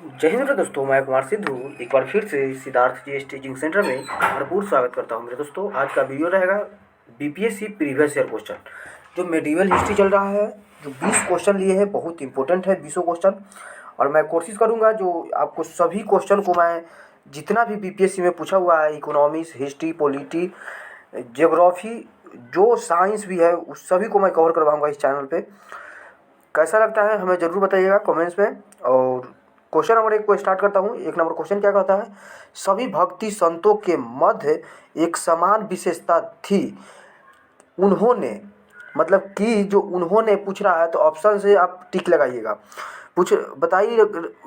जय हिंद मेरे दोस्तों, मैं कुमार सिद्धू एक बार फिर से सिद्धार्थ जी टीचिंग सेंटर में भरपूर स्वागत करता हूं। मेरे दोस्तों, आज का वीडियो रहेगा बीपीएससी प्रीवियस ईयर क्वेश्चन। जो मेडिवल हिस्ट्री चल रहा है, जो 20 क्वेश्चन लिए हैं, बहुत इंपॉर्टेंट है 20 क्वेश्चन। और मैं कोशिश करूँगा जो आपको सभी क्वेश्चन को मैं जितना भी बीपीएससी में पूछा हुआ है, इकोनॉमिक्स, हिस्ट्री, पॉलिटी, जियोग्राफी, जो साइंस भी है, उस सभी को मैं कवर करवाऊँगा इस चैनल पर। कैसा लगता है हमें ज़रूर बताइएगा कमेंट्स में। और क्वेश्चन नंबर 1 को स्टार्ट करता हूँ। 1 नंबर क्वेश्चन क्या कहता है? सभी भक्ति संतों के मध्य एक समान विशेषता थी। उन्होंने, मतलब कि जो उन्होंने पूछ रहा है, तो ऑप्शन से आप टिक लगाइएगा। पूछ बताई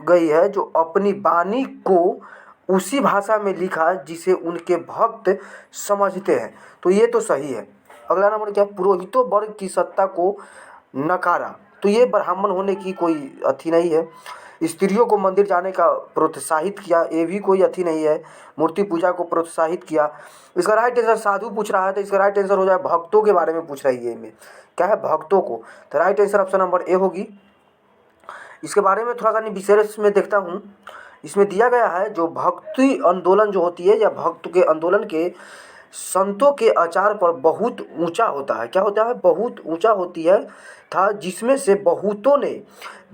गई है जो अपनी वाणी को उसी भाषा में लिखा जिसे उनके भक्त समझते हैं, तो ये तो सही है। अगला नंबर क्या? पुरोहितों वर्ग की सत्ता को नकारा, तो ये ब्राह्मण होने की कोई अथी नहीं है। स्त्रियों को मंदिर जाने का प्रोत्साहित किया, ये भी कोई अथी नहीं है। मूर्ति पूजा को प्रोत्साहित किया। इसका राइट आंसर, साधु पूछ रहा है तो इसका राइट आंसर हो जाए भक्तों के बारे में पूछ रही है। इनमें क्या है? भक्तों को। तो राइट आंसर ऑप्शन नंबर ए होगी। इसके बारे में थोड़ा सा विशेष में देखता हूँ। इसमें दिया गया है जो भक्ति आंदोलन जो होती है, या भक्त के आंदोलन के संतों के आचार पर बहुत ऊंचा होता है। क्या होता है? बहुत ऊंचा होती है था, जिसमें से बहुतों ने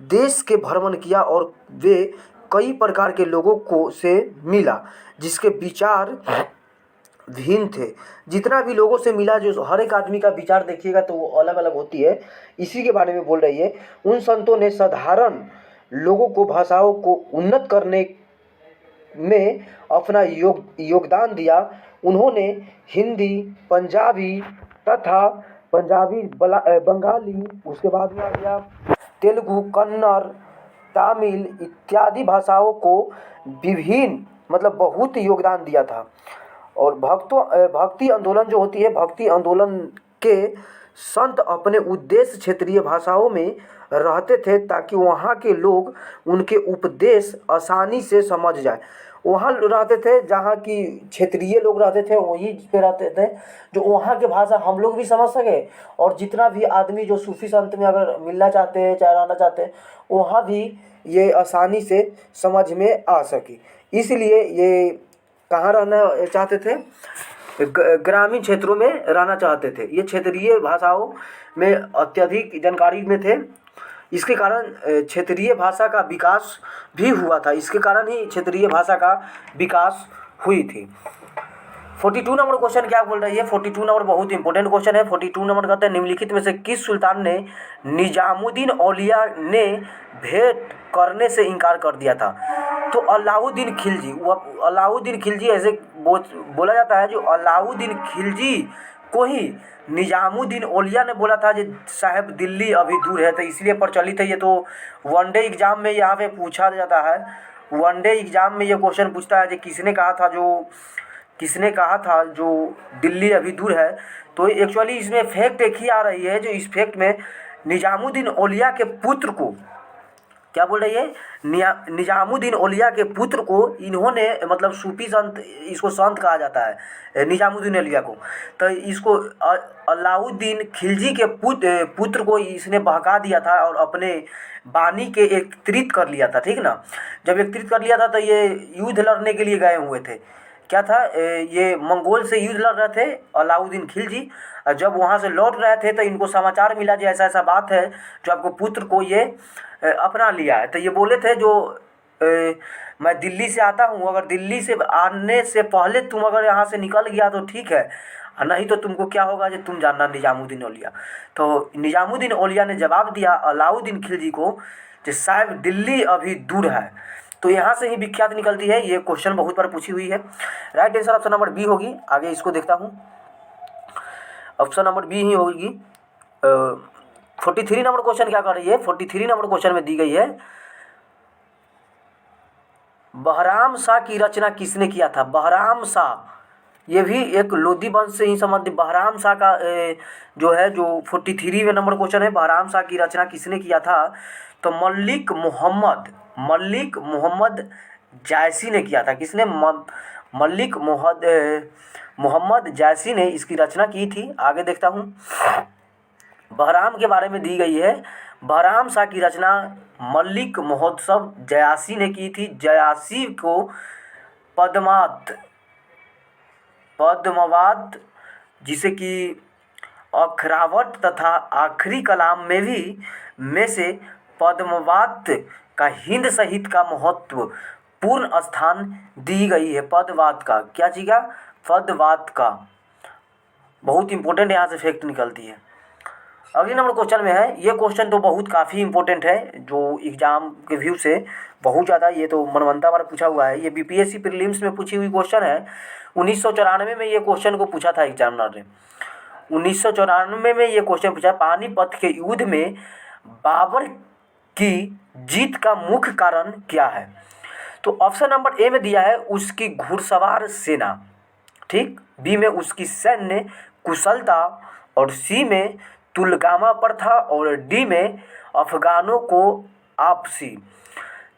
देश के भ्रमण किया और वे कई प्रकार के लोगों को से मिला जिसके विचार भिन्न थे। जितना भी लोगों से मिला, जो हर एक आदमी का विचार देखिएगा तो वो अलग अलग होती है। इसी के बारे में बोल रही है। उन संतों ने साधारण लोगों को भाषाओं को उन्नत करने में अपना योगदान दिया। उन्होंने हिंदी, पंजाबी तथा बंगाली, उसके बाद में आ गया तेलुगु, कन्नड़, तमिल इत्यादि भाषाओं को विभिन्न, मतलब बहुत योगदान दिया था। और भक्ति आंदोलन जो होती है, भक्ति आंदोलन के संत अपने उद्देश्य क्षेत्रीय भाषाओं में रहते थे ताकि वहाँ के लोग उनके उपदेश आसानी से समझ जाए। वहाँ रहते थे जहाँ की क्षेत्रीय लोग रहते थे, वहीं पे रहते थे जो वहाँ के भाषा हम लोग भी समझ सके, और जितना भी आदमी जो सूफी संत में अगर मिलना चाहते हैं, चाहे रहना चाहते हैं, वहाँ भी ये आसानी से समझ में आ सके। इसलिए ये कहाँ रहना चाहते थे? ग्रामीण क्षेत्रों में रहना चाहते थे। ये क्षेत्रीय भाषाओं में अत्यधिक जानकारी में थे। इसके कारण क्षेत्रीय भाषा का विकास भी हुआ था। इसके कारण ही क्षेत्रीय भाषा का विकास हुई थी। 42 नंबर क्वेश्चन क्या बोल रही है? 42 नंबर बहुत इंपॉर्टेंट क्वेश्चन है। 42 नंबर कहते हैं, निम्नलिखित में से किस सुल्तान ने निजामुद्दीन औलिया ने भेंट करने से इनकार कर दिया था? तो अलाउद्दीन खिलजी। वो अलाउद्दीन खिलजी ऐसे बोला जाता है, जो अलाउद्दीन खिलजी को ही निजामुद्दीन औलिया ने बोला था, जो साहब दिल्ली अभी दूर है, तो इसलिए प्रचलित है। ये तो वनडे एग्जाम में यहाँ पे पूछा जाता है। वनडे एग्जाम में ये क्वेश्चन पूछता है कि किसने कहा था जो दिल्ली अभी दूर है। तो एक्चुअली इसमें फैक्ट एक ही आ रही है, जो इस फैक्ट में निजामुद्दीन औलिया के पुत्र को क्या बोल रही है? निजामुद्दीन औलिया के पुत्र को इन्होंने, मतलब सूफी संत, इसको संत कहा जाता है निजामुद्दीन औलिया को। तो इसको अलाउद्दीन खिलजी के पुत्र को इसने बहका दिया था और अपने बानी के एकत्रित कर लिया था। ठीक ना? जब एकत्रित कर लिया था तो ये युद्ध लड़ने के लिए गए हुए थे। क्या था? ये मंगोल से युद्ध लड़ रहे थे अलाउद्दीन खिलजी। जब वहाँ से लौट रहे थे तो इनको समाचार मिला कि ऐसा ऐसा बात है, जो आपको पुत्र को ये अपना लिया है। तो ये बोले थे जो मैं दिल्ली से आता हूँ, अगर दिल्ली से आने से पहले तुम अगर यहाँ से निकल गया तो ठीक है, नहीं तो तुमको क्या होगा, जो तुम जानना निजामुद्दीन औलिया। तो निजामुद्दीन औलिया ने जवाब दिया अलाउद्दीन खिलजी को कि साहब दिल्ली अभी दूर है। तो यहाँ से ही विख्यात निकलती है। ये क्वेश्चन बहुत बार पूछी हुई है। Right answer option number B होगी। आगे इसको देखता हूँ, ऑप्शन नंबर बी ही होगी। 43 नंबर क्वेश्चन क्या कर रही है? 43 नंबर क्वेश्चन में दी गई है, बहराम शाह की रचना किसने किया था? बहराम शाह, ये भी एक लोधी वंश से ही संबंधित बहराम शाह का जो है, जो 43 में नंबर क्वेश्चन है, बहराम शाह की रचना किसने किया था? तो मलिक मोहम्मद जायसी ने किया था। किसने? मलिक मोहम्मद जायसी ने इसकी रचना की थी। आगे देखता हूँ, बहराम के बारे में दी गई है। बहराम शाह की रचना मल्लिक महोत्सव जयासी ने की थी। जयासी को पद्मावत पद्मावत जिसे कि अखरावत तथा आखिरी कलाम में से पद्मावत का हिंद साहित्य का महत्वपूर्ण स्थान दी गई है। पदवात का क्या चीज़ का? पदवात का बहुत इंपॉर्टेंट यहाँ से फैक्ट निकलती है। अगले नंबर क्वेश्चन में है, ये क्वेश्चन तो बहुत काफ़ी इंपॉर्टेंट है जो एग्जाम के व्यू से बहुत ज़्यादा, ये तो मनमंता वाला पूछा हुआ है। ये बीपीएससी प्रीलिम्स में पूछी हुई क्वेश्चन है। 1994 में ये क्वेश्चन को पूछा था एग्जामिनर ने। 1994 में ये क्वेश्चन पूछा, पानीपत के युद्ध में बाबर की जीत का मुख्य कारण क्या है? तो ऑप्शन नंबर ए में दिया है उसकी घुड़सवार सेना, ठीक, बी में उसकी सैन्य कुशलता, और सी में तुलगामा प्रथा, और डी में अफगानों को आपसी।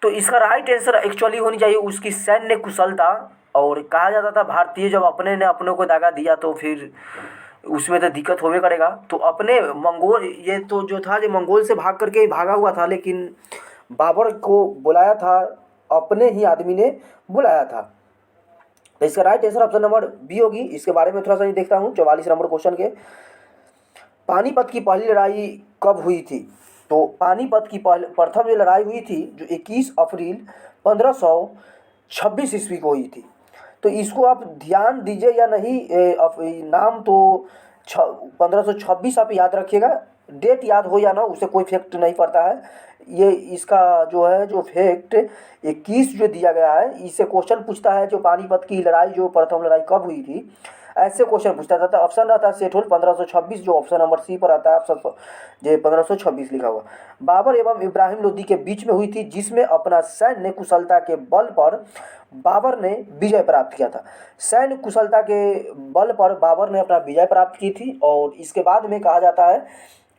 तो इसका राइट आंसर एक्चुअली होनी चाहिए उसकी सैन्य कुशलता। और कहा जाता था भारतीय जब अपने ने अपनों को दागा दिया तो फिर उसमें तो दिक्कत होवे करेगा। तो अपने मंगोल, ये तो जो था जो मंगोल से भाग करके भागा हुआ था, लेकिन बाबर को बुलाया था, अपने ही आदमी ने बुलाया था। तो इसका right answer option number B होगी। इसके बारे में थोड़ा सा देखता हूँ 44 नंबर क्वेश्चन के। पानीपत की पहली लड़ाई कब हुई थी? तो पानीपत की प्रथम जो लड़ाई हुई थी जो 21 अप्रैल 1526 ईस्वी को हुई थी। तो इसको आप ध्यान दीजिए या नहीं, नाम तो 1526 आप याद रखिएगा, डेट याद हो या ना उससे कोई फैक्ट नहीं पड़ता है। ये इसका जो है जो फैक्ट 21 जो दिया गया है, इससे क्वेश्चन पूछता है जो पानीपत की लड़ाई जो प्रथम लड़ाई कब हुई थी, ऐसे क्वेश्चन पूछता था। तो ऑप्शन रहता है सेठ होल 1526, जो ऑप्शन नंबर सी पर आता है। ऑप्शन जो 1526 लिखा हुआ बाबर एवं इब्राहिम लोदी के बीच में हुई थी, जिसमें अपना सैन्य कुशलता के बल पर बाबर ने विजय प्राप्त किया था। सैन्य कुशलता के बल पर बाबर ने अपना विजय प्राप्त की थी। और इसके बाद में कहा जाता है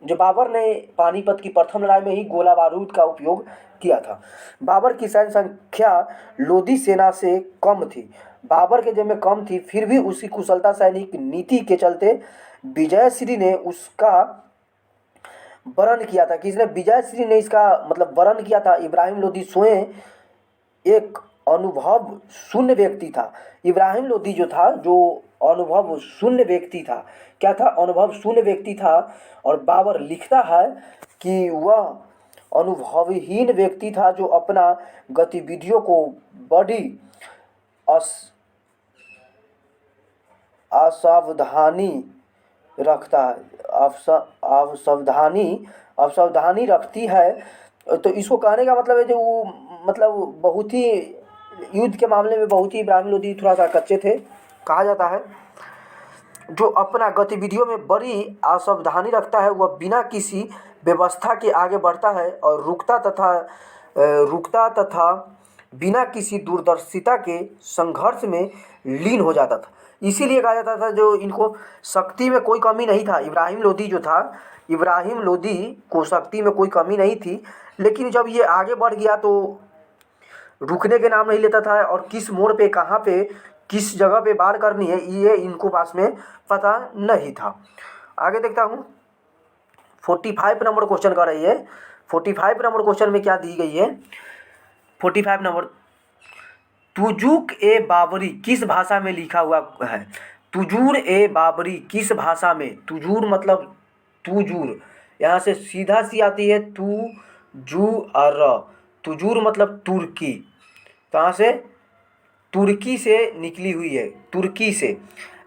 जो बाबर ने पानीपत की प्रथम लड़ाई में ही गोला बारूद का उपयोग किया था। बाबर की सैन्य संख्या लोदी सेना से कम थी, बाबर के जब में कम थी, फिर भी उसकी कुशलता सैनिक नीति के चलते विजयश्री ने उसका वर्ण किया था। किसने? विजयश्री ने इसका मतलब वर्ण किया था। इब्राहिम लोदी स्वयं एक अनुभव शून्य व्यक्ति था। इब्राहिम लोदी जो था जो अनुभव शून्य व्यक्ति था, क्या था? अनुभव शून्य व्यक्ति था। और बाबर लिखता है कि वह अनुभवहीन व्यक्ति था जो अपना गतिविधियों को बड़ी असावधानी रखता है, असावधानी रखती है। तो इसको कहने का मतलब है जो वो मतलब बहुत ही युद्ध के मामले में बहुत ही इब्राहिम लोदी थोड़ा सा कच्चे थे। कहा जाता है जो अपना गतिविधियों में बड़ी असावधानी रखता है वह बिना किसी व्यवस्था के आगे बढ़ता है और रुकता तथा बिना किसी दूरदर्शिता के संघर्ष में लीन हो जाता था। इसीलिए कहा जाता था जो इनको शक्ति में कोई कमी नहीं था। इब्राहिम लोदी जो था, इब्राहिम लोदी को शक्ति में कोई कमी नहीं थी, लेकिन जब ये आगे बढ़ गया तो रुकने के नाम नहीं लेता था। और किस मोड़ पे, कहाँ पे, किस जगह पे वार करनी है, ये इनको पास में पता नहीं था। आगे देखता हूँ 45 नंबर क्वेश्चन कर रही है। 45 नंबर क्वेश्चन में क्या दी गई है? 45 नंबर, तुजूक ए बाबरी किस भाषा में लिखा हुआ है? तुजूर ए बाबरी किस भाषा में? तुजूर मतलब तुजूर, यहाँ से सीधा सी आती है तू जू और र। तुजूर मतलब तुर्की, कहाँ से? तुर्की से निकली हुई है, तुर्की से।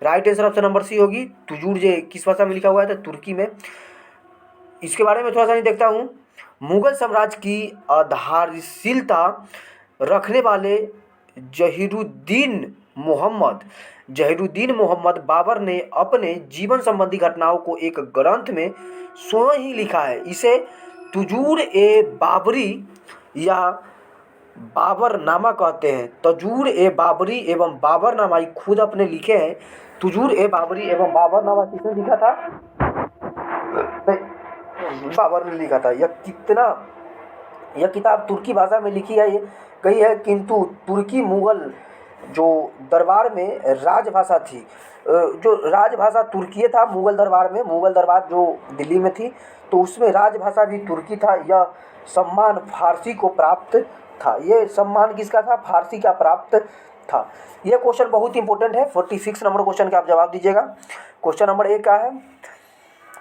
Right answer option number C होगी। तुजूर जे किस भाषा में लिखा हुआ है? तो तुर्की में। इसके बारे में थोड़ा सा नहीं देखता हूँ। मुगल साम्राज्य की आधारशिलता रखने वाले जहीरुद्दीन मोहम्मद बाबर ने अपने जीवन संबंधी घटनाओं को एक ग्रंथ में स्वयं ही लिखा है। इसे तुजूर ए बाबरी या बाबरनामा कहते हैं। तजूर ए बाबरी एवं बाबरनामा खुद अपने लिखे हैं। तुजूर ए बाबरी एवं बाबरनामा किसने लिखा था? बाबर ने लिखा था। यह किताब तुर्की भाषा में लिखी है गई है, किंतु तुर्की मुगल जो दरबार में राजभाषा थी, जो राजभाषा तुर्की था मुग़ल दरबार में, मुग़ल दरबार जो दिल्ली में थी, तो उसमें राजभाषा भी तुर्की था। यह सम्मान फारसी को प्राप्त था। ये सम्मान किसका था? फारसी का प्राप्त था। ये क्वेश्चन बहुत इंपॉर्टेंट है। 46 नंबर क्वेश्चन का आप जवाब दीजिएगा। क्वेश्चन नंबर 1 का है,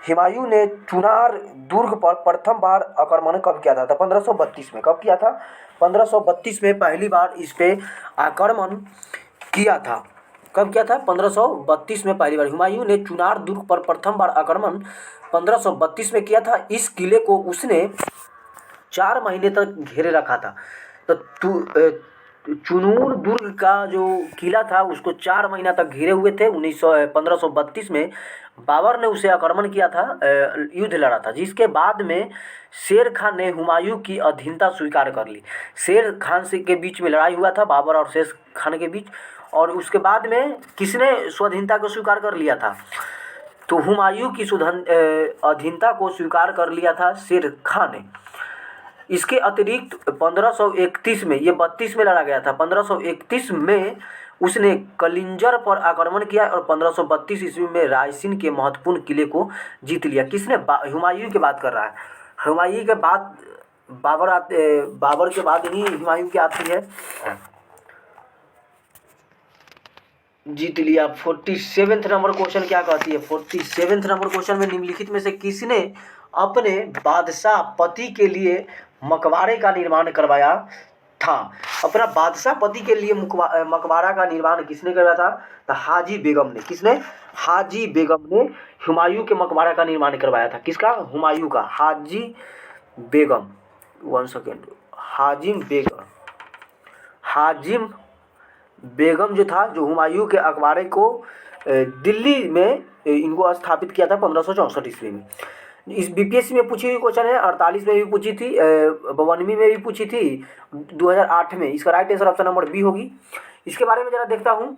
हुमायूं ने चुनार दुर्ग पर प्रथम बार आक्रमण कब किया था? तो 1532 में। कब किया था? 1532 में पहली बार इस पे आक्रमण किया था। कब किया था? 1532 में पहली बार हुमायूं ने चुनार दुर्ग पर प्रथम बार आक्रमण 1532 में किया था। इस किले को उसने 4 महीने तक घेरे रखा था। तो चुनूर दुर्ग का जो किला था उसको 4 महीना तक घेरे हुए थे। 1532 में बाबर ने उसे आक्रमण किया था, युद्ध लड़ा था, जिसके बाद में शेर खान ने हुमायूं की अधीनता स्वीकार कर ली। शेर खान से के बीच में लड़ाई हुआ था, बाबर और शेर खान के बीच, और उसके बाद में किसने स्वाधीनता को स्वीकार कर लिया था? तो हुमायूं की अधीनता को स्वीकार कर लिया था शेर खान ने। इसके अतिरिक्त 1531 में, ये 32 में लड़ा गया था, 1531 में उसने कलिंजर पर आक्रमण किया और 1532 ईस्वी में रायसीन के महत्वपूर्ण किले को जीत लिया। किसने? हुमायूं की बात कर रहा है। हुमायूं के बाद बाबर के बाद ही हुमायूं की आती है। जीत लिया। 47 नंबर क्वेश्चन क्या कहती है? 47 नंबर क्वेश्चन में निम्नलिखित में से किसने अपने बादशाह पति के लिए मकबरे का निर्माण करवाया था? अपना बादशाह पति के लिए मकबरा का निर्माण किसने करवाया था? तो हाजी बेगम ने। किसने? हाजी बेगम ने हुमायूं के मकबरा का निर्माण करवाया था। किसका? हुमायूं का। हाजी बेगम, 1 सेकेंड, हाजिम बेगम जो था, जो हुमायूं के अखबारे को दिल्ली में इनको स्थापित किया था 1564 ईस्वी में। इस बीपीएससी में पूछी हुई क्वेश्चन है, 48 में भी पूछी थी, 52 में भी पूछी थी, 2008 में। इसका right answer option number B होगी। इसके बारे में जरा देखता हूँ।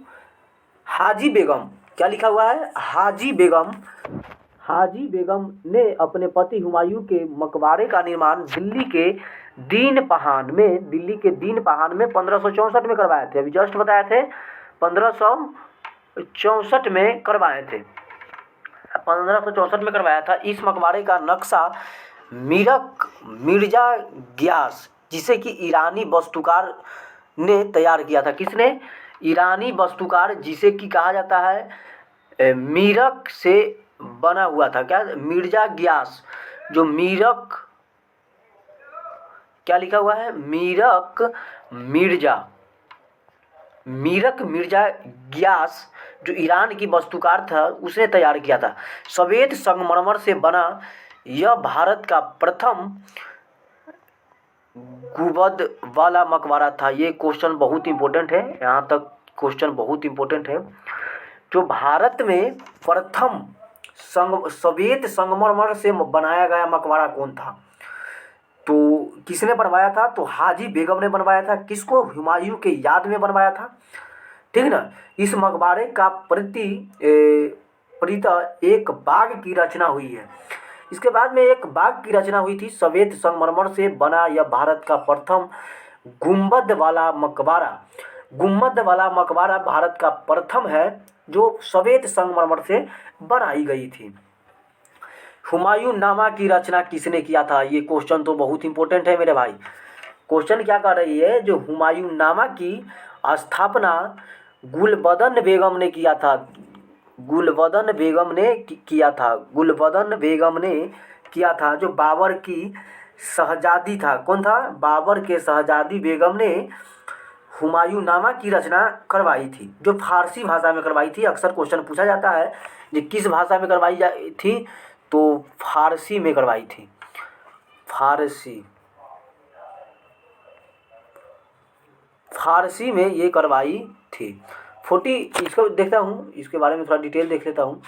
हाजी बेगम, क्या लिखा हुआ है? हाजी बेगम ने अपने पति हुमायूं के मकबरे का निर्माण दिल्ली के दीन पहान में 1564 में करवाए थे। अभी जस्ट बताए थे 1564 में करवाए थे, 1564 में करवाया था। इस मकबरे का नक्शा मिर्जा गियास, जिसे कि ईरानी वास्तुकार ने तैयार किया था। किसने? ईरानी वास्तुकार, जिसे कि कहा जाता है मीरक से बना हुआ था। क्या? मिर्जा गियास। जो मीरक, क्या लिखा हुआ है? मीरक मिर्जा गियास, जो ईरान की वास्तुकार था, उसने तैयार किया था। सफेद संगमरमर से बना यह भारत का प्रथम गुंबद वाला मकबरा था। ये क्वेश्चन बहुत इंपॉर्टेंट है, यहाँ तक क्वेश्चन बहुत इंपॉर्टेंट है। जो भारत में प्रथम सफेद संगमरमर से बनाया गया मकबरा कौन था? तो किसने बनवाया था? तो हाजी बेगम ने बनवाया था। किसको? हुमायूं के याद में बनवाया था। ठीक ना। इस मकबरे का एक बाग की रचना हुई है। इसके बाद में एक बाग की रचना हुई थी। सफेद संगमरमर से बना यह भारत का प्रथम गुंबद वाला मकबरा भारत का प्रथम है जो सफेद संगमरमर से बनाई गई थी। हुमायूं नामा की रचना किसने किया था? ये क्वेश्चन तो बहुत इंपॉर्टेंट है मेरे भाई। क्वेश्चन क्या कर रही है? जो हुमायूं नामा की स्थापना गुलबदन बेगम ने किया था। गुलबदन बेगम ने किया था, जो बाबर की शहजादी था। कौन था? बाबर के शहजादी बेगम ने हुमायूं नामा की रचना करवाई थी, जो फारसी भाषा में करवाई थी। अक्सर क्वेश्चन पूछा जाता है कि किस भाषा में करवाई थी, तो फारसी में करवाई थी। फारसी में ये करवाई थी। 40, इसको देखता हूँ, इसके बारे में थोड़ा डिटेल देख लेता हूँ।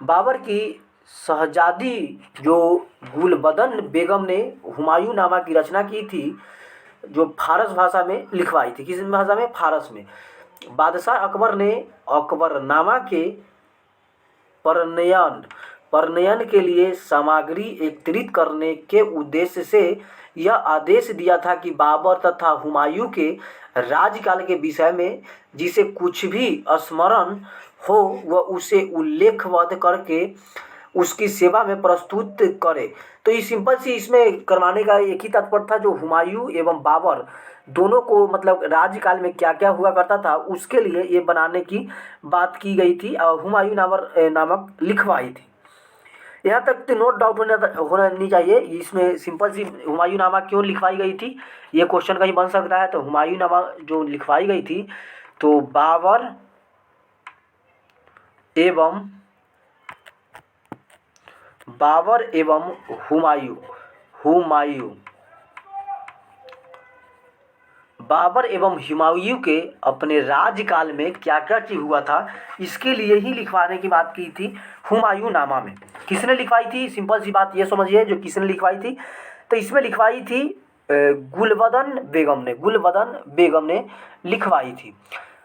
बाबर की शहजादी जो गुलबदन बेगम ने हुमायूं नामा की रचना की थी, जो फारस भाषा में लिखवाई थी। किस भाषा में? फारस में। बादशाह अकबर ने अकबरनामा के प्रणयन के लिए सामग्री एकत्रित करने के उद्देश्य से यह आदेश दिया था कि बाबर तथा हुमायूं के राज्यकाल के विषय में जिसे कुछ भी स्मरण हो वह उसे उल्लेखबद्ध करके उसकी सेवा में प्रस्तुत करे। तो ये सिंपल सी इसमें करवाने का एक ही तात्पर्य था, जो हुमायूं एवं बाबर दोनों को मतलब राज्यकाल में क्या क्या हुआ करता था उसके लिए ये बनाने की बात की गई थी और हुमायूं नामक लिखवाई थी। यहाँ तक तो नोट डाउट होना नहीं चाहिए। इसमें सिंपल सी हुमायूं नामा क्यों लिखवाई गई थी, ये क्वेश्चन कहीं बन सकता है। तो हुमायूं नामा जो लिखवाई गई थी तो बाबर एवं हुमायूं बाबर एवं हुमायूं के अपने राज्यकाल में क्या क्या चीज हुआ था इसके लिए ही लिखवाने की बात की थी हुमायूं नामा में। किसने लिखवाई थी, सिंपल सी बात ये समझिए, जो किसने लिखवाई थी तो इसमें लिखवाई थी गुलबदन बेगम ने लिखवाई थी।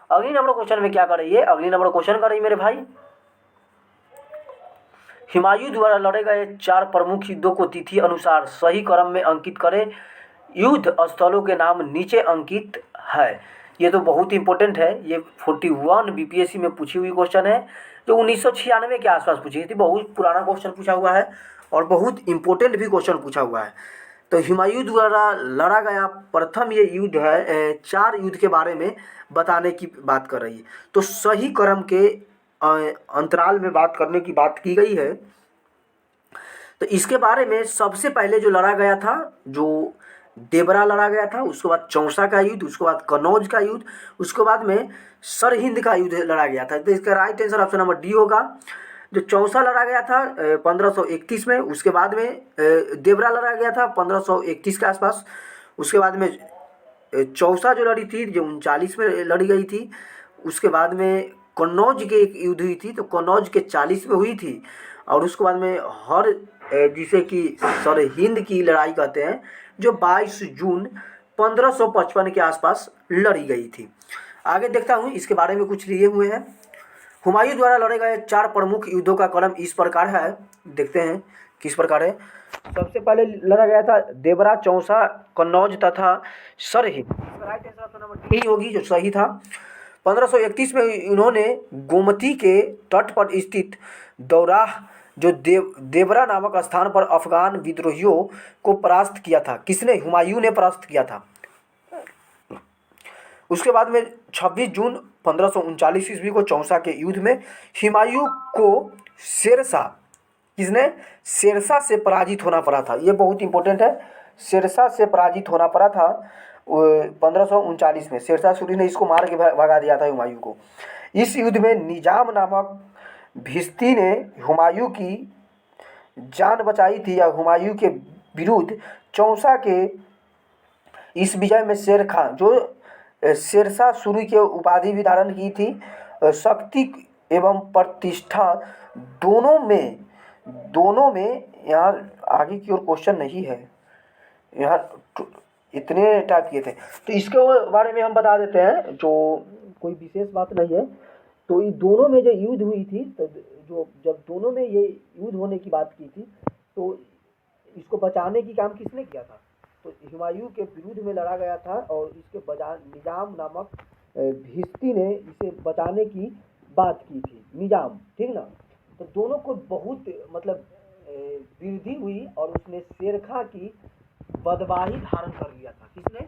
अगली नंबर क्वेश्चन में क्या कर रही है, अगली नंबर क्वेश्चन कर रही मेरे भाई, हुमायूं द्वारा लड़े गए 4 प्रमुख युद्धों को तिथि अनुसार सही क्रम में अंकित करें। युद्ध स्थलों के नाम नीचे अंकित है। ये तो बहुत इंपॉर्टेंट है, ये 41 बीपीएससी में पूछी हुई क्वेश्चन है, जो 1996 के आसपास पूछी गई थी। बहुत पुराना क्वेश्चन पूछा हुआ है और बहुत इंपॉर्टेंट भी क्वेश्चन पूछा हुआ है। तो हुमायूं द्वारा लड़ा गया प्रथम ये युद्ध है 4 युद्ध के बारे में बताने की बात कर रही है। तो सही क्रम के अंतराल में बात करने की बात की गई है। तो इसके बारे में सबसे पहले जो लड़ा गया था, जो देवरा लड़ा गया था, उसके बाद चौसा का युद्ध, उसके बाद कन्नौज का युद्ध, उसके बाद में सरहिंद का युद्ध लड़ा गया था। तो इसका right answer option number D होगा। जो चौसा लड़ा गया था 1531 में, उसके बाद में देवरा लड़ा गया था 1531 के आसपास, उसके बाद में चौसा जो लड़ी थी जो 39 में लड़ी गई थी, उसके बाद में कन्नौज की एक युद्ध हुई थी तो कन्नौज के 40 में हुई थी, और उसके बाद में हर जिसे कि सरहिंद की लड़ाई कहते हैं जो 22 जून 1555 के आसपास लड़ी गई थी। आगे देखता हूँ इसके बारे में कुछ लिए हुए हैं। हुमायूं द्वारा लड़े गए 4 प्रमुख युद्धों का क्रम इस प्रकार है, देखते हैं किस प्रकार है। सबसे पहले लड़ा गया था देवरा, चौसा, कन्नौज तथा Sirhind. Right answer option number D होगी जो सही था। 1531 में इन्होंने गोमती के तट पर स्थित दौराह जो देवरा नामक स्थान पर अफगान विद्रोहियों को परास्त किया था। किसने, हुमायूं ने परास्त किया था। उसके बाद में 26 जून 1539 ईस्वी को चौसा के युद्ध में हुमायूं को शेरशाह से पराजित होना पड़ा था। ये बहुत इंपॉर्टेंट है, शेरशाह से पराजित होना पड़ा था 1539 में। शेरशाह सूरी ने इसको मार के भगा दिया था हुमायूं को। इस युद्ध में निजाम नामक भिस्ती ने हुमायूं की जान बचाई थी या हुमायूं के विरुद्ध चौसा के इस विजय में शेर खान जो शेरशाह सूरी के उपाधि भी धारण की थी। शक्ति एवं प्रतिष्ठा दोनों में यहाँ आगे की ओर क्वेश्चन नहीं है, यहाँ इतने टाइप किए थे। तो इसके बारे में हम बता देते हैं, जो कोई विशेष बात नहीं है। तो ये दोनों में जो युद्ध हुई थी, तो जो जब दोनों में ये युद्ध होने की बात की थी तो इसको बचाने की काम किसने किया था, तो हुमायूं के विरुद्ध में लड़ा गया था और इसके निजाम नामक भिस्ती ने इसे बचाने की बात की थी, निजाम, ठीक ना। तो दोनों को बहुत मतलब वृद्धि हुई और उसने शेरखा की बदवाही धारण कर लिया था। किसने,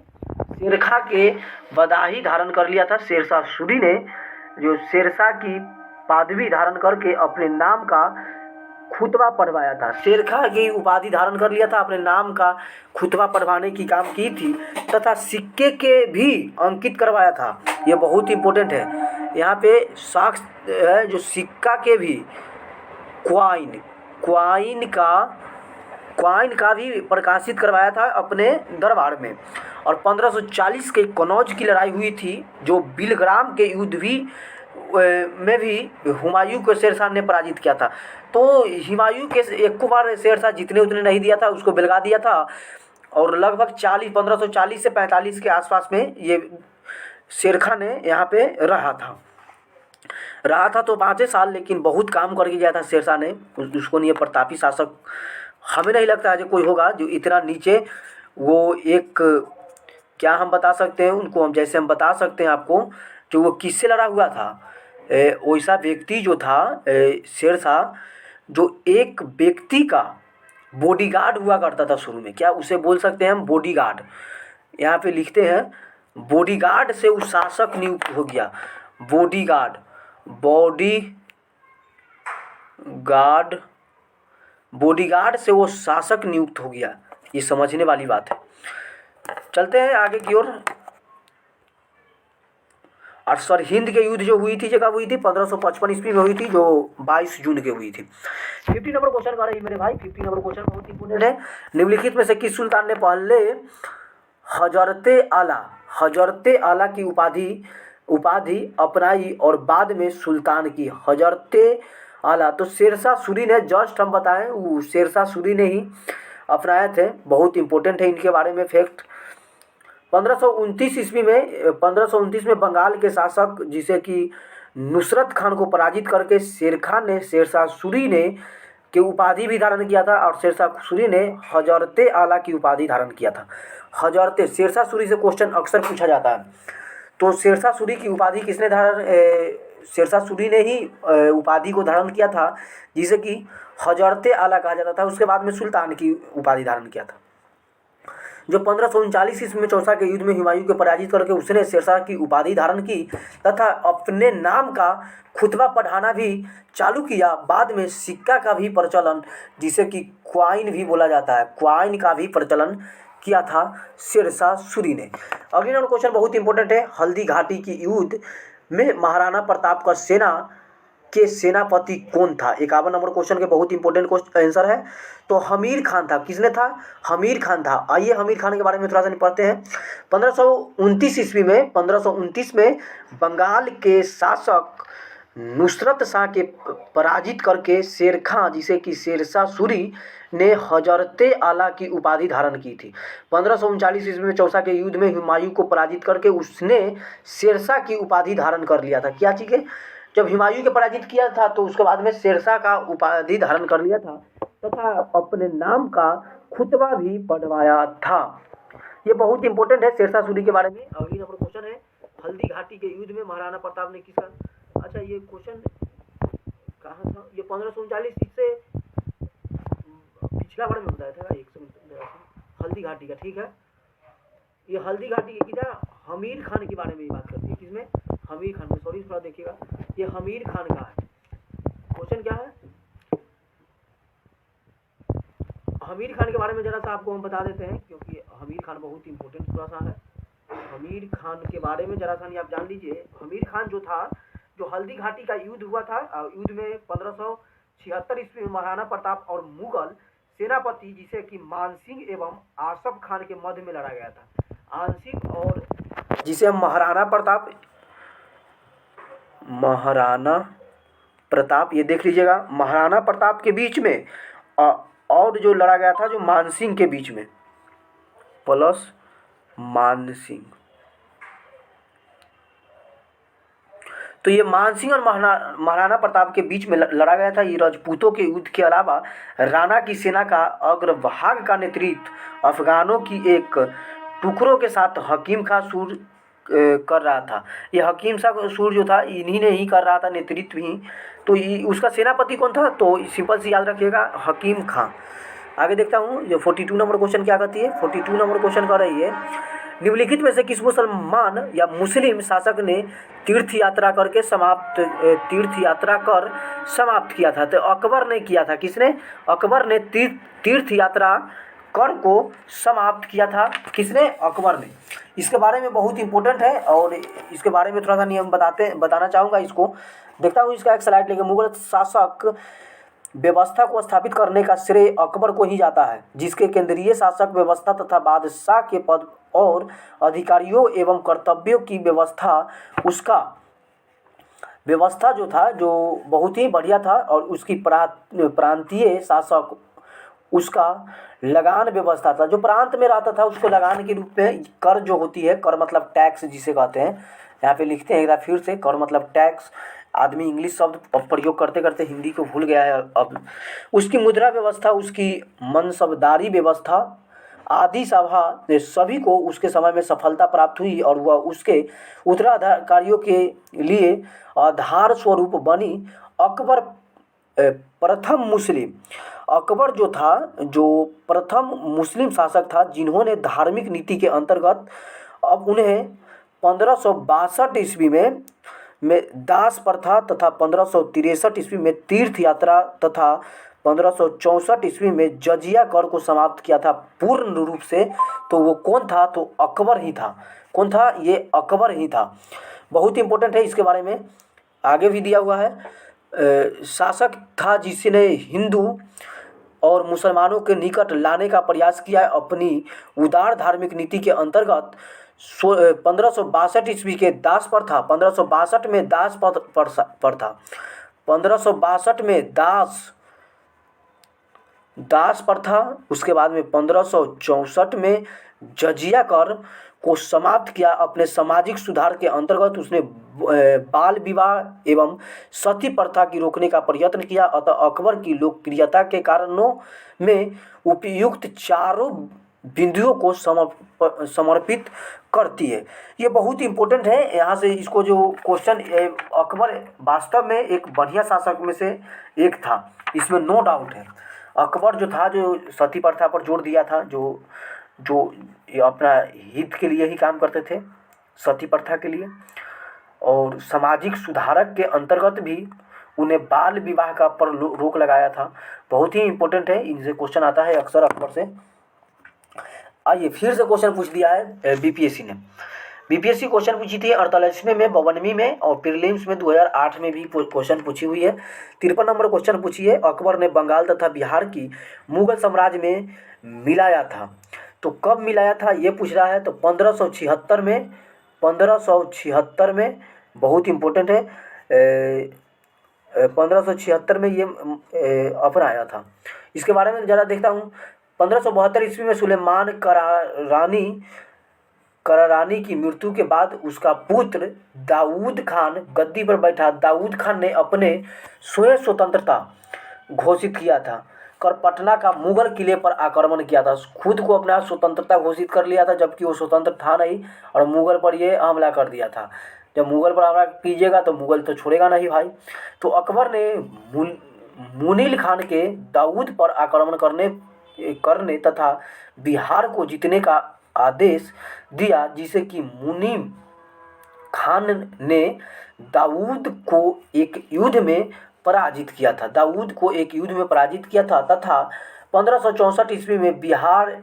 शेरखा के बदाही धारण कर लिया था। शेरशाह सूरी ने जो शेरशाह की पदवी धारण करके अपने नाम का खुतबा पढ़वाया था। शेरखा की उपाधि धारण कर लिया था, अपने नाम का खुतबा पढ़वाने की काम की थी तथा सिक्के के भी अंकित करवाया था। ये बहुत इंपॉर्टेंट है, यहाँ पे साक्ष्य है जो सिक्का के भी क्वाइन का भी प्रकाशित करवाया था अपने दरबार में। और 1540 के कन्नौज की लड़ाई हुई थी, जो बिलग्राम के युद्ध भी में भी हुमायूं को शेरशाह ने पराजित किया था। तो हुमायूं के एक बार शेरशाह जितने उतने नहीं दिया था, उसको बिलगा दिया था। और लगभग 1540 से 45 के आसपास में ये शेरखा ने यहाँ पे रहा था तो 5 साल, लेकिन बहुत काम करके गया था शेरशाह ने। उसको नहीं प्रतापी शासक हमें नहीं लगता है जो कोई होगा जो इतना नीचे वो एक क्या हम बता सकते हैं उनको, हम जैसे हम बता सकते हैं आपको जो वो किससे लड़ा हुआ था। वैसा व्यक्ति जो था शेरशाह, जो एक व्यक्ति का बॉडीगार्ड हुआ करता था शुरू में, क्या उसे बोल सकते हैं हम बॉडीगार्ड। यहाँ पे लिखते हैं बॉडीगार्ड से वो शासक नियुक्त हो गया। बॉडीगार्ड, बॉडी गार्ड, बॉडीगार्ड से वो शासक नियुक्त हो गया। ये समझने वाली बात है। चलते हैं आगे की ओर। और सर हिंद के युद्ध जो हुई थी, जगह हुई थी 1555 ईस्वी में हुई थी, जो 22 जून के हुई थी। 50 नंबर क्वेश्चन कर रही है मेरे भाई। 50 नंबर क्वेश्चन बहुत इंपोर्टेंट है। निम्नलिखित में से किस सुल्तान ने पहले हजरते आला की उपाधि अपनाई और बाद में सुल्तान की? हजरते आला तो शेरशाह सूरी ने, जस्ट हम बताएं वो शेरशाह सूरी ने ही अपनाए थे। बहुत इंपॉर्टेंट है इनके बारे में फैक्ट। 1529 में बंगाल के शासक जिसे कि नुसरत खान को पराजित करके शेर खान ने शेरशाह सूरी ने की उपाधि भी धारण किया था, और शेरशाह सूरी ने हजरते आला की उपाधि धारण किया था। हजरते, शेरशाह सूरी से क्वेश्चन अक्सर पूछा जाता है। तो शेरशाह सूरी की उपाधि किसने धारण, शेरशाह सूरी ने ही उपाधि को धारण किया था, जिसे कि हजरते आला कहा जाता था। उसके बाद में सुल्तान की उपाधि धारण किया था। जो 1539 ईस्वी में चौसा के युद्ध में हुमायूं को पराजित करके उसने शेरशाह की उपाधि धारण की तथा अपने नाम का खुतबा पढ़ाना भी चालू किया। बाद में सिक्का का भी प्रचलन, जिसे कि क्वाइन भी बोला जाता है, क्वाइन का भी प्रचलन किया था शेरशाह सूरी ने। अगले नंबर क्वेश्चन बहुत इंपॉर्टेंट है। हल्दी घाटी की युद्ध में महाराणा प्रताप का सेनापति कौन था? 51 नंबर क्वेश्चन के बहुत इंपॉर्टेंट आंसर है। तो हमीर खान था। किसने था? हमीर खान था। आइए हमीर खान के बारे में थोड़ा सा पढ़ते हैं। 1529 में बंगाल के शासक नुसरत शाह के पराजित करके शेर खां, जिसे कि शेरशाह सूरी ने हजरते आला की उपाधि धारण की थी। 1539 ईस्वी में चौसा के युद्ध में हुमायूं को पराजित करके उसने शेरशाह की उपाधि धारण कर लिया था। क्या चीज़ है? जब हुमायूं के पराजित किया था तो उसके बाद में शेरशाह का उपाधि धारण कर लिया था तथा अपने नाम का खुतबा भी पढ़वाया था। ये बहुत इंपॉर्टेंट है शेरशाह सूरी के बारे में। अगली नंबर क्वेश्चन है, हल्दी घाटी के युद्ध में महाराणा प्रताप ने किसका, अच्छा ये क्वेश्चन कहाँ था? ये 1539 से पिछला बार में बताया था 100 हल्दी घाटी का, ठीक है। ये हल्दी घाटी की क्या, हमीर खान के बारे में बात करती है। किसमें? हमीर खान में। सॉरी थोड़ा देखिएगा, ये हमीर खान का है। क्वेश्चन क्या है? हमीर खान के बारे में जरा सा आपको हम बता देते हैं, क्योंकि हमीर खान बहुत इंपॉर्टेंट थोड़ा सा है। हमीर खान के बारे में जरा सा नहीं आप जान लीजिए। हमीर खान जो था, जो हल्दी घाटी का युद्ध हुआ था, युद्ध में 1576 ईस्वी में महाराणा प्रताप और मुगल सेनापति जिसे कि मानसिंह एवं आसफ खान के मध्य में लड़ा गया था। आंशिक और जिसे हम महाराणा प्रताप ये देख लीजिएगा, महाराणा प्रताप के बीच में और जो लड़ा गया था जो मानसिंह के बीच में, प्लस मानसिंह। तो ये मानसिंह और महाराणा प्रताप के बीच में लड़ा गया था। ये राजपूतों के युद्ध के अलावा राणा की सेना का अग्रभाग का नेतृत्व अफगानों की एक टुकड़ों के साथ हकीम खां सूर कर रहा था। ये हकीम शाह सूर जो था इन्हीं ने ही कर रहा था नेतृत्व ही। तो उसका सेनापति कौन था? तो सिंपल से याद रखिएगा, हकीम खां। आगे देखता हूँ जो 42 नंबर क्वेश्चन क्या कहती है। 42 नंबर क्वेश्चन कर रही है, निम्नलिखित में से किस मुसलमान या मुस्लिम शासक ने तीर्थ यात्रा कर समाप्त किया था? तो अकबर ने किया था। किसने? अकबर ने तीर्थ यात्रा कर को समाप्त किया था। किसने? अकबर ने। इसके बारे में बहुत इंपॉर्टेंट है और इसके बारे में थोड़ा सा नियम बताना चाहूँगा। इसको देखता हूँ, इसका एक स्लाइड लेके। मुगल शासक व्यवस्था को स्थापित करने का श्रेय अकबर को ही जाता है, जिसके केंद्रीय शासक व्यवस्था तथा बादशाह के पद और अधिकारियों एवं कर्तव्यों की व्यवस्था जो था, जो बहुत ही बढ़िया था। और उसकी प्रांतीय शासक उसका लगान व्यवस्था था। जो प्रांत में रहता था उसको लगान के रूप में कर जो होती है, कर मतलब टैक्स जिसे कहते हैं, यहाँ पे लिखते हैं एक बार फिर से, कर मतलब टैक्स। आदमी इंग्लिश शब्द प्रयोग करते करते हिंदी को भूल गया है अब। उसकी मुद्रा व्यवस्था, उसकी मनसबदारी व्यवस्था आदि सभा ने सभी को उसके समय में सफलता प्राप्त हुई और वह उसके उत्तराधिकारियों के लिए आधार स्वरूप बनी। अकबर प्रथम मुस्लिम अकबर जो था, जो प्रथम मुस्लिम शासक था जिन्होंने धार्मिक नीति के अंतर्गत अब उन्हें 1562 ईस्वी में दास प्रथा तथा 1563 ईस्वी में तीर्थ यात्रा तथा 1564 ईस्वी में जजिया कर को समाप्त किया था पूर्ण रूप से। तो वो कौन था? तो अकबर ही था। कौन था? ये अकबर ही था। बहुत इंपॉर्टेंट है, इसके बारे में आगे भी दिया हुआ है। शासक था जिसने हिंदू और मुसलमानों के निकट लाने का प्रयास किया है। अपनी उदार धार्मिक नीति के अंतर्गत 1562 ईस्वी के दास पर था। 1562 में दास पर था। 1562 में दास पर था। उसके बाद में 1564 में जजिया कर को समाप्त किया। अपने सामाजिक सुधार के अंतर्गत उसने बाल विवाह एवं सती प्रथा की रोकने का प्रयत्न किया। अतः अकबर की लोकप्रियता के कारणों में उपयुक्त चारों बिंदुओं को समर्पित करती है। ये बहुत इंपॉर्टेंट है। यहाँ से इसको जो क्वेश्चन, अकबर वास्तव में एक बढ़िया शासक में से एक था, इसमें नो डाउट है। अकबर जो था, जो सती प्रथा पर जोर दिया था, जो ये अपना हित के लिए ही काम करते थे, सती प्रथा के लिए, और सामाजिक सुधारक के अंतर्गत भी उन्हें बाल विवाह का पर रोक लगाया था। बहुत ही इंपॉर्टेंट है, इनसे क्वेश्चन आता है अक्सर अकबर से। आइए फिर से क्वेश्चन पूछ दिया है बीपीएससी ने। बीपीएससी क्वेश्चन पूछी थी 48वें में, 52वीं में और प्रीलिम्स में 2008 में भी क्वेश्चन पूछी हुई है। 53 नंबर क्वेश्चन पूछी है, अकबर ने बंगाल तथा बिहार की मुगल साम्राज्य में मिलाया था। तो कब मिलाया था ये पूछ रहा है। तो 1576 में, 1576 में, बहुत इंपॉर्टेंट है। 1576 में ये अपनाया था। इसके बारे में ज़रा देखता हूँ। 1572 ईस्वी में सुलेमान करारानी की मृत्यु के बाद उसका पुत्र दाऊद खान गद्दी पर बैठा। दाऊद खान ने अपने स्वयं स्वतंत्रता घोषित किया था कर पटना का मुगल किले पर आक्रमण किया था। खुद को अपना स्वतंत्रता घोषित कर लिया था, जबकि वो स्वतंत्र था नहीं, और मुगल पर ये हमला कर दिया था। जब मुगल पर हमला कीजिएगा तो मुगल तो छोड़ेगा नहीं भाई। तो अकबर ने मुनील खान के दाऊद पर आक्रमण करने तथा बिहार को जीतने का आदेश दिया, जिसे कि मुनीम खान ने दाऊद को एक युद्ध में पराजित किया था। तथा 1564 ईस्वी में बिहार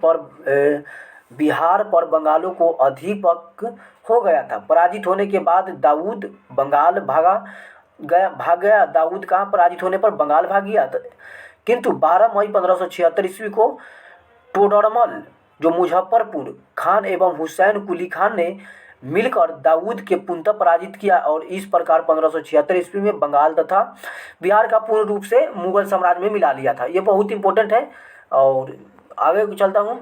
पर बंगालों को अधिपत्य हो गया था। पराजित होने के बाद दाऊद बंगाल भाग गया। दाऊद कहाँ पराजित होने पर बंगाल भाग गया। किंतु 12 मई 1576 ईस्वी को टोडरमल, जो मुजफ्फरपुर खान एवं हुसैन कुली खान ने मिलकर दाऊद के पुनः पराजित किया, और इस प्रकार 1576 ईस्वी में बंगाल तथा बिहार का पूर्ण रूप से मुगल साम्राज्य में मिला लिया था। ये बहुत इंपॉर्टेंट है। और आगे चलता हूँ।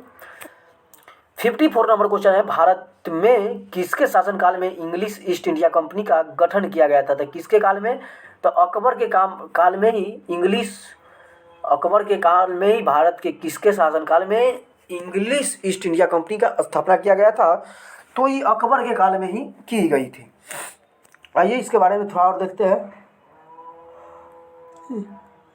54 नंबर क्वेश्चन है, भारत में किसके शासनकाल में इंग्लिश ईस्ट इंडिया कंपनी का गठन किया गया था? तो किसके काल में? तो अकबर के काल में ही भारत के किसके शासनकाल में इंग्लिश ईस्ट इंडिया कंपनी का स्थापना किया गया था? तो ये अकबर के काल में ही की गई थी। आइए इसके बारे में थोड़ा और देखते हैं।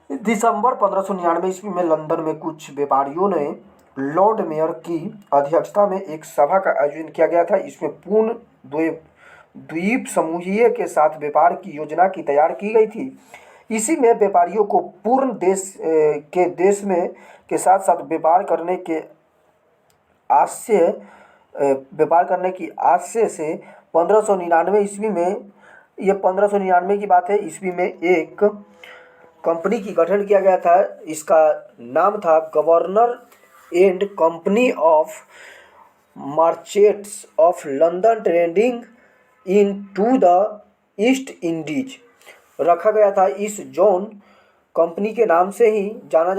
दिसंबर 1599 ईस्वी में लंदन में कुछ व्यापारियों ने लॉर्ड मेयर की अध्यक्षता में एक सभा का आयोजन किया गया था। इसमें पूर्ण द्वीप समूह के साथ व्यापार की योजना की तैयार की गई थी। इसी में व्यापारियों को पूर्ण देश के साथ साथ व्यापार करने की आशय से 1599 ईस्वी में, ये 1599 की बात है, ईस्वी में एक कंपनी की गठन किया गया था। इसका नाम था governor and company of merchants of London trading into the East Indies रखा गया था। इस जॉन कंपनी के नाम से ही जाना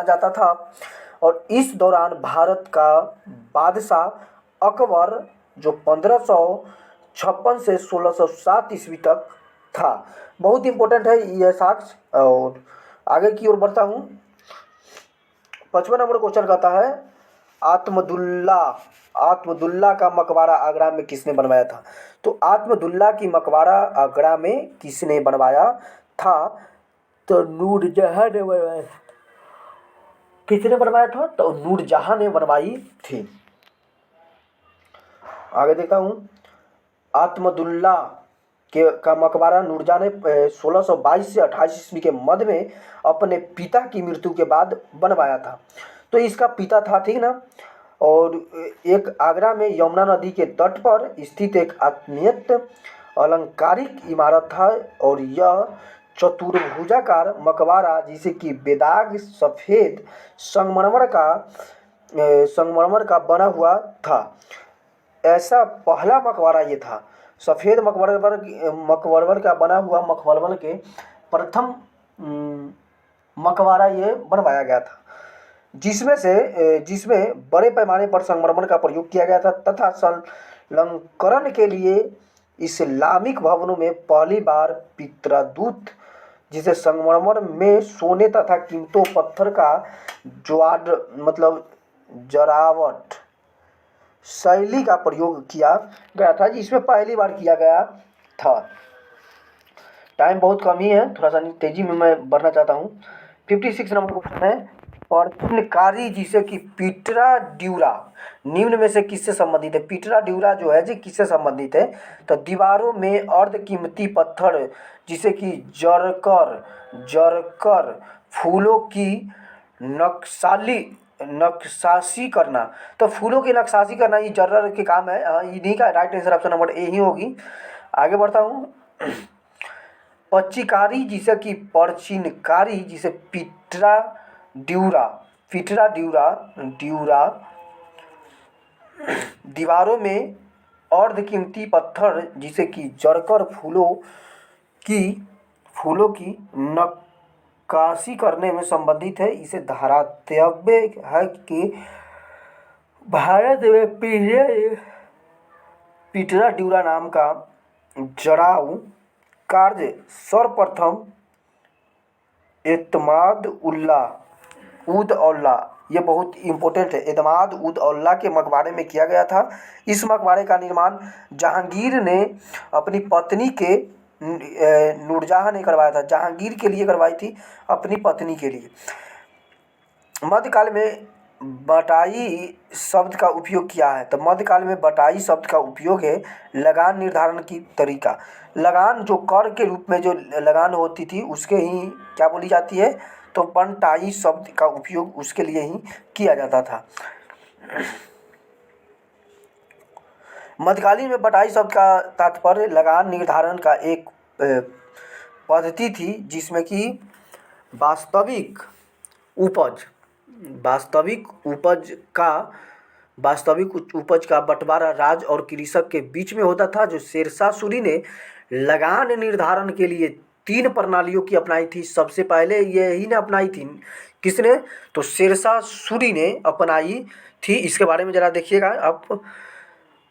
जाता था। और इस दौरान भारत का बादशाह अकबर, जो 1556 से 1607 ईस्वी तक था। बहुत इंपॉर्टेंट है यह साक्ष्य। और आगे की ओर बढ़ता हूँ। 55 नंबर क्वेश्चन कहता है आत्मदुल्ला आत्मदुल्ला का मकबरा आगरा में किसने बनवाया था? तो आत्मदुल्ला की मकबरा आगरा में किसने बनवाया था? तो नूरजहां ने बनवाया था। किसने बनवाया था? तो नूरजहां ने बनवाई थी। आगे देखता हूँ। आत्मदुल्ला का मकबरा नूरजहां ने 1622 से 28 ईस्वी के मध्य में अपने पिता की मृत्यु के बाद बनवाया था। तो इसका पिता था, ठीक ना। और एक आगरा में यमुना नदी के तट पर स्थित एक अत्यंत अलंकारिक इमारत था और यह चतुर्भुजाकार मकबरा जिसे कि बेदाग सफ़ेद संगमरमर का बना हुआ था। ऐसा पहला मकबरा ये था। सफ़ेद मकबरवर का बना हुआ मकबरवर के प्रथम मकबरा ये बनवाया गया था, जिसमें बड़े पैमाने पर संगमरमर का प्रयोग किया गया था तथा संलग्नकरण के लिए इस्लामिक भवनों में पहली बार पितरादूत जिसे संगमरमर में सोने तथा कीमती पत्थर का जरावट शैली का प्रयोग किया गया था, जिसमें पहली बार किया गया था। टाइम बहुत कम ही है, थोड़ा सा तेजी में मैं बढ़ना चाहता हूँ। 56 नंबर क्वेश्चन है प्रश्नकारी जिसे कि पीटरा ड्यूरा निम्न में से किससे संबंधित है? पीटरा ड्यूरा जो है जी किससे संबंधित है? तो दीवारों में अर्धकीमती पत्थर जिसे कि जरकर फूलों की नक्काशी करना। तो फूलों की नक्काशी करना ये जर्रर के काम है। इन्हीं का right answer option number A ही होगी। आगे बढ़ता हूँ। पच्चीकारी जिसे कि परचिनकारी जिसे पीटरा ड्यूरा दीवारों में अर्धकीमती पत्थर जिसे कि जरकर फूलों की नक्काशी करने में संबंधित है। इसे धारातव्य है कि भारत में पीटरा ड्यूरा नाम का जड़ाऊ कार्य सर्वप्रथम एतमाद उद औला ये बहुत इम्पोर्टेंट है, एतमाद उद औला के मकबरे में किया गया था। इस मकबरे का निर्माण जहांगीर ने अपनी पत्नी के नूरजहां ने करवाया था। जहांगीर के लिए करवाई थी, अपनी पत्नी के लिए। मध्यकाल में बटाई शब्द का उपयोग किया है। तो मध्यकाल में बटाई शब्द का उपयोग है लगान निर्धारण की तरीका। लगान जो कर के रूप में जो लगान होती थी उसके ही क्या बोली जाती है? तो बटाई शब्द का उपयोग उसके लिए ही किया जाता था। मध्यकालीन में बटाई शब्द का तात्पर्य लगान निर्धारण का एक पद्धति थी जिसमें कि वास्तविक उपज का बंटवारा राज और कृषक के बीच में होता था। जो शेरशाह सूरी ने लगान निर्धारण के लिए 3 प्रणालियों की अपनाई थी। सबसे पहले यही ने अपनाई थी, किसने? तो शेरशाह सूरी ने अपनाई थी। इसके बारे में ज़रा देखिएगा आप।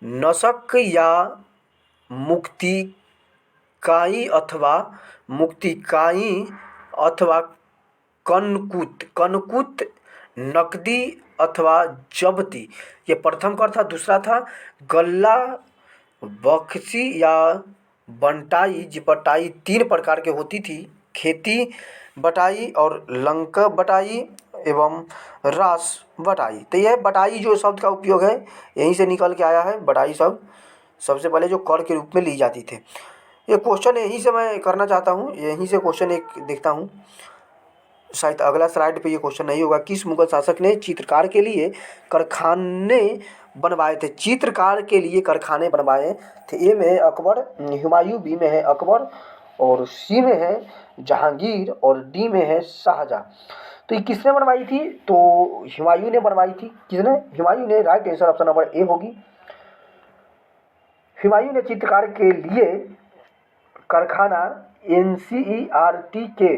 नसक या मुक्तिकाई अथवा कनकुत नकदी अथवा जब्ती ये प्रथम कर था। दूसरा था गल्ला बख्शी या बंटाई। जी बटाई 3 प्रकार के होती थी, खेती बटाई और लंक बटाई एवं रास बटाई। तो यह बटाई जो शब्द का उपयोग है यहीं से निकल के आया है। बटाई शब्द सबसे पहले जो कर के रूप में ली जाती थे। ये क्वेश्चन यहीं से मैं करना चाहता हूँ, यहीं से क्वेश्चन एक देखता हूँ। शायद अगला स्लाइड पे ये क्वेश्चन नहीं होगा। किस मुगल शासक ने चित्रकार के लिए कारखाने बनवाए थे? चित्रकार के लिए कारखाने बनवाए थे। ए में है अकबर, हुमायूं, बी में है अकबर और सी में है जहांगीर और डी में है शाहजहां। तो ये किसने बनवाई थी? तो हुमायूं ने बनवाई थी। किसने? हुमायूं ने। राइट आंसर ऑप्शन नंबर ए होगी। हुमायूं ने चित्रकार के लिए कारखाना एनसीईआरटी के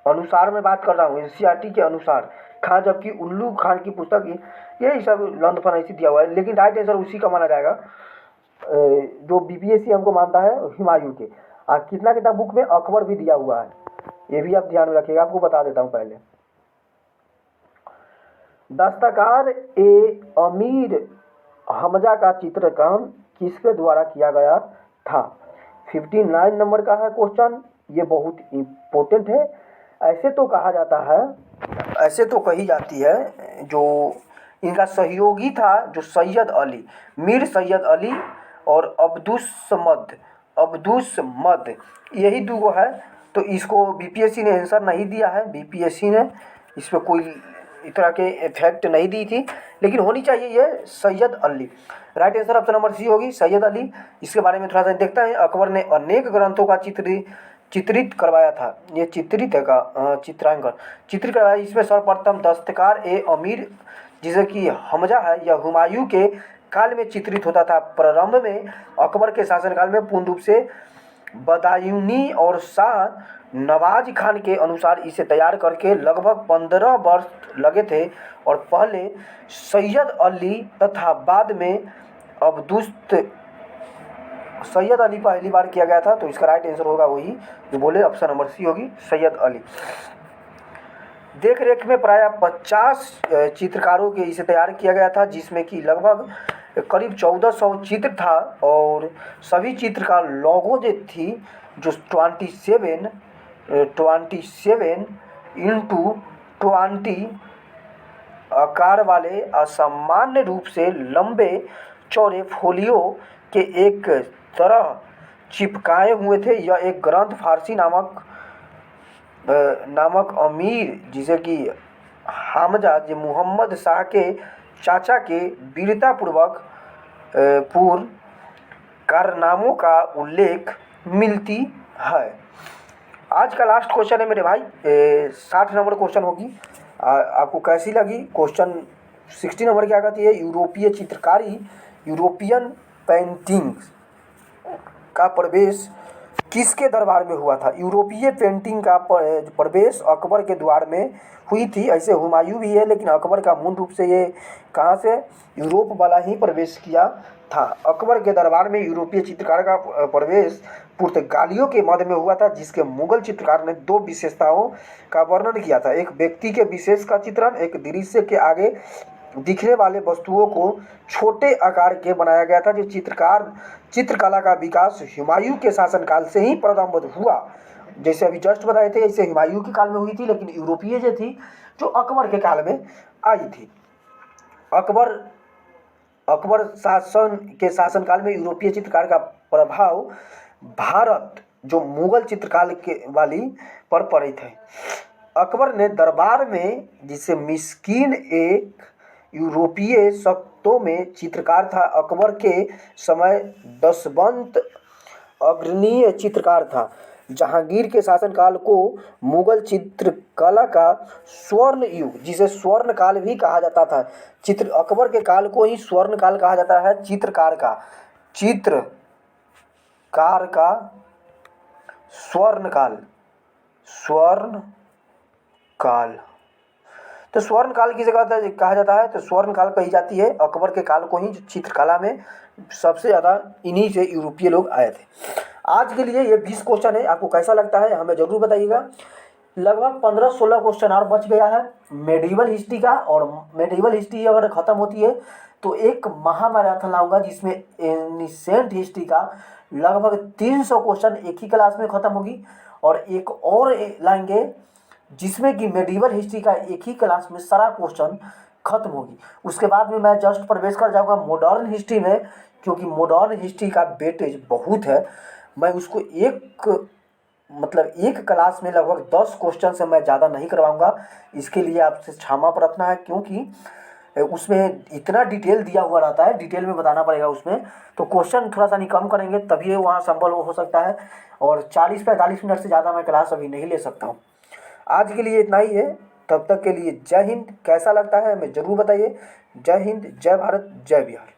अनुसार मैं बात कर रहा हूँ, एनसीईआरटी के अनुसार खान, जबकि उल्लू खान की पुस्तक यही सब लंदफन ऐसी दिया हुआ है। लेकिन राइट आंसर उसी का माना जाएगा जो बीपीएससी हमको मानता है हुमायूं के। कितना बुक में अकबर भी दिया हुआ है, ये भी आप ध्यान में रखिएगा। आपको बता देता हूँ पहले। दस्तकार ए अमीर हमजा का चित्रण किसके द्वारा किया गया था। 59 नंबर का है क्वेश्चन, ये बहुत इम्पोर्टेंट है। ऐसे तो कहा जाता है, ऐसे तो कही जाती है, जो इनका सहयोगी था जो सैयद अली, मीर सैयद अली और अब्दुस मद, यही दो है। तो इसको बीपीएससी ने आंसर नहीं दिया है, बीपीएससी ने इस पर कोई इस तरह के इफेक्ट नहीं दी थी, लेकिन होनी चाहिए ये Syed Ali. Right answer option number C होगी, सैयद अली। इसके बारे में थोड़ा सा देखते हैं। अकबर ने अनेक ग्रंथों का चित्रित करवाया था, ये चित्रित है का चित्रांकन चित्रित करवाया। इसमें सर्वप्रथम दस्तकार ए अमीर जिसे कि हमजा है, यह हुमायूं के काल में चित्रित होता था। प्रारंभ में अकबर के शासनकाल में पूर्ण रूप से बदायूनी और शाह नवाज खान के अनुसार इसे तैयार करके लगभग 15 वर्ष लगे थे, और पहले सैयद अली तथा बाद में अब्दुस्त सैयद अली पहली बार किया गया था। तो इसका राइट आंसर होगा वही जो बोले, ऑप्शन नंबर सी होगी, सैयद अली। देख रेख में प्राय 50 चित्रकारों के इसे तैयार किया गया था, जिसमें कि लगभग करीब 1400 चित्र था, और सभी चित्र का लोगो जो थी जो 27x20 आकार वाले असामान्य रूप से लंबे चौड़े फोलियो के एक तरह चिपकाए हुए थे। यह एक ग्रंथ फारसी नामक अमीर जिसे कि हमजा जो मोहम्मद शाह के चाचा के वीरतापूर्वक पूर्व कारनामों का उल्लेख मिलती है। आज का लास्ट क्वेश्चन है मेरे भाई, 60 नंबर क्वेश्चन होगी। आपको कैसी लगी क्वेश्चन। 60 नंबर क्या कहती है, यूरोपीय चित्रकारी यूरोपियन पेंटिंग्स का प्रवेश किसके दरबार में हुआ था। यूरोपीय पेंटिंग का प्रवेश अकबर के द्वार में हुई थी। ऐसे हुमायूं भी है, लेकिन अकबर का मूल रूप से ये कहाँ से, यूरोप वाला ही प्रवेश किया था। अकबर के दरबार में यूरोपीय चित्रकार का प्रवेश पुर्तगालियों के मध्य में हुआ था, जिसके मुगल चित्रकार ने 2 विशेषताओं का वर्णन किया था। एक व्यक्ति के विशेष का चित्रण, एक दृश्य के आगे दिखने वाले वस्तुओं को छोटे आकार के बनाया गया था। जो चित्रकला का विकास हुमायूं के शासनकाल से ही प्रारंभ हुआ। जैसे अभी जस्ट बताए थे, ऐसे हुमायूं के काल में हुई थी, लेकिन यूरोपीय जो थी जो अकबर के काल में आई थी। अकबर शासनकाल में यूरोपीय चित्रकार का प्रभाव भारत जो मुगल चित्रकाल के वाली पर पड़े थे। अकबर ने दरबार में, जिसे मिस्कीन एक यूरोपीय शक्तों में चित्रकार था। अकबर के समय दशवंत अग्रणीय चित्रकार था। जहांगीर के शासनकाल को मुगल चित्रकला का स्वर्ण युग, जिसे स्वर्ण काल भी कहा जाता था। अकबर के काल को ही स्वर्ण काल कहा जाता है। चित्रकार का स्वर्ण काल। तो स्वर्ण काल किसे कहा जाता है, तो स्वर्ण काल कही जाती है अकबर के काल को ही, जो चित्रकला में सबसे ज़्यादा इन्हीं से यूरोपीय लोग आए थे। आज के लिए ये 20 क्वेश्चन है, आपको कैसा लगता है हमें ज़रूर बताइएगा। लगभग 15-16 क्वेश्चन और बच गया है मेडिवल हिस्ट्री का, और मेडिवल हिस्ट्री अगर ख़त्म होती है तो एक महामैराथन लाऊंगा, जिसमें एंशिएंट हिस्ट्री का लगभग 300 क्वेश्चन एक ही क्लास में ख़त्म होगी, और एक और लाएंगे जिसमें कि मेडिवल हिस्ट्री का एक ही क्लास में सारा क्वेश्चन खत्म होगी। उसके बाद में मैं जस्ट प्रवेश कर जाऊंगा मॉडर्न हिस्ट्री में, क्योंकि मॉडर्न हिस्ट्री का वेटेज बहुत है। मैं उसको एक क्लास में लगभग 10 क्वेश्चन से मैं ज़्यादा नहीं करवाऊंगा। इसके लिए आपसे क्षमा प्रार्थना है, क्योंकि उसमें इतना डिटेल दिया हुआ रहता है, डिटेल में बताना पड़ेगा उसमें। तो क्वेश्चन थोड़ा सा नहीं कम करेंगे तभी वहाँ संभव हो सकता है, और 40-45 मिनट से ज़्यादा मैं क्लास अभी नहीं ले सकता हूँ। आज के लिए इतना ही है, तब तक के लिए जय हिंद। कैसा लगता है हमें ज़रूर बताइए। जय हिंद, जय भारत, जय बिहार।